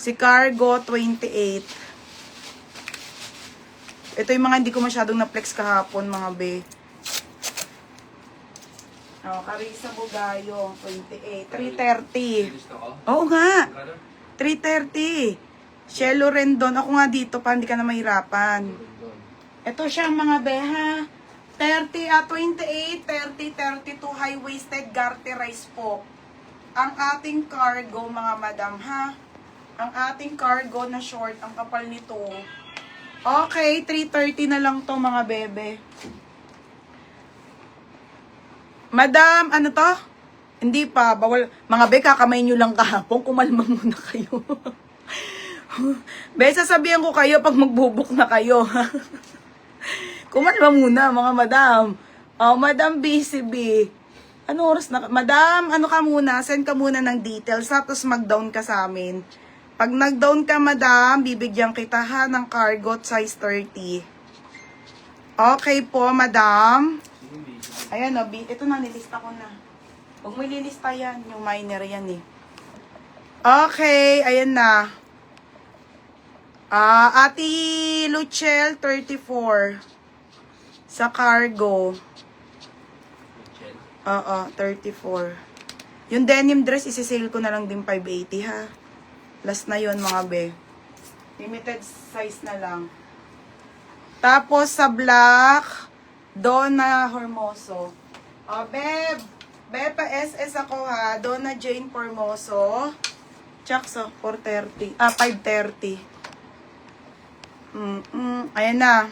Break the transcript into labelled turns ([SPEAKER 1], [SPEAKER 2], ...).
[SPEAKER 1] Si Cargo, 28. Ito yung mga hindi ko masyadong na-flex kahapon, mga be. Oh, Carissa Bugayo, 28. 330. Oo nga. 330. Shelo Rendon. Ako nga dito pa, hindi ka na mahirapan. Ito siya, mga beha. 28, 30, 32 high-waisted garterized po. Ang ating cargo, mga madam, ha? Ang ating cargo na short, ang kapal nito. Okay, 330 na lang to, mga bebe. Madam, ano to? Hindi pa, bawal. Mga be, kakamay nyo lang kahapon, kumalma muna kayo. Be, sasabihan ko kayo pag magbubuk na kayo. Kumalma muna, mga madam. Oh, Madam BCB. Ano oras na? Madam, ano ka muna? Send ka muna ng details, tapos mag-down ka sa amin. Pag nag-down ka, madam, bibigyan kita ha ng cargo size 30. Okay po, madam. Ayan o, ito na, nilista ko na. Huwag mo ililista yan, yung minor yan eh. Okay, ayan na. Ate Luchel, 34. Sa cargo. Oo, 34. Yung denim dress, isi-sale ko na lang din 580 ha. Last na yon mga be. Limited size na lang. Tapos sa black, Donna Hermoso. Beb. Beb, pa-SS ako ha. Donna Jane Formoso. Chakso, 430. 530. Ayan na.